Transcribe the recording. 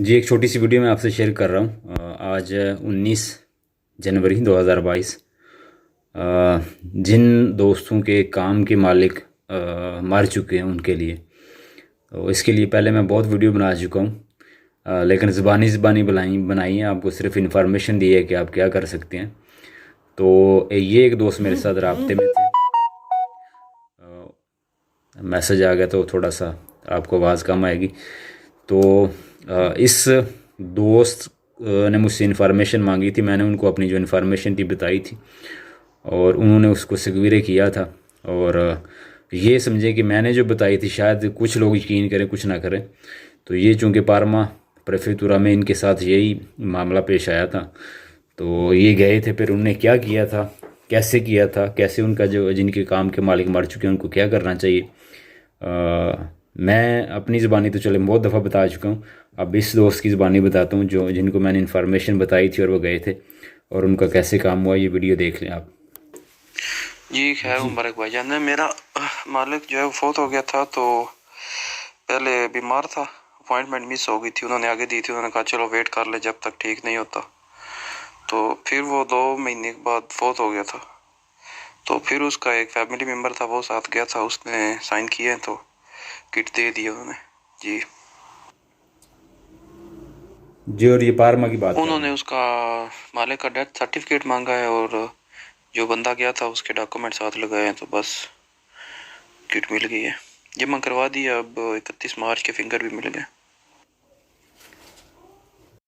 जी, एक छोटी सी वीडियो मैं आपसे शेयर कर रहा हूँ। आज 19 जनवरी 2022। जिन दोस्तों के काम के मालिक मर चुके हैं उनके लिए, तो इसके लिए पहले मैं बहुत वीडियो बना चुका हूँ। लेकिन ज़बानी ज़बानी बनाई है, आपको सिर्फ इन्फॉर्मेशन दी है कि आप क्या कर सकते हैं। तो ये एक दोस्त मेरे साथ राब्ते में थे। मैसेज आ गया तो थोड़ा सा आपको आवाज़ कम आएगी। तो इस दोस्त ने मुझसे इन्फॉर्मेशन मांगी थी। मैंने उनको अपनी जो इन्फॉर्मेशन थी बताई थी और उन्होंने उसको सिगविरे किया था। और ये समझे कि मैंने जो बताई थी शायद कुछ लोग यकीन करें कुछ ना करें। तो ये चूँकि पारमा प्रेफेक्चुरा में इनके साथ यही मामला पेश आया था, तो ये गए थे। फिर उन्होंने क्या किया था, कैसे किया था, कैसे उनका जो जिनके काम के मालिक मर चुके हैं उनको क्या करना चाहिए, मैं अपनी ज़बानी तो चले बहुत दफ़ा बता चुका हूँ। अब इस दोस्त की ज़बानी बताता हूँ जो जिनको मैंने इन्फॉर्मेशन बताई थी और वो गए थे और उनका कैसे काम हुआ। ये वीडियो देख लें आप। जी खैर जी मुबारक भाईजान ने मेरा मालिक जो है वो फोत हो गया था। तो पहले बीमार था, अपॉइंटमेंट मिस हो गई थी, उन्होंने आगे दी थी। उन्होंने कहा चलो वेट कर ले जब तक ठीक नहीं होता। तो फिर वो 2 महीने के बाद फोत हो गया था। तो फिर उसका एक फैमिली मेम्बर था वो साथ गया था, उसने साइन किए तो किट दे दी उन्होंने। जी जी, और ये पारमा की बात कर रहे उन्होंने हैं। उसका मालिक का डेथ सर्टिफिकेट मांगा है और जो बंदा गया था उसके डॉक्यूमेंट साथ लगाए हैं। तो बस किट मिल गई है, जमा करवा दिया। अब 31 मार्च के फिंगर भी मिल गए।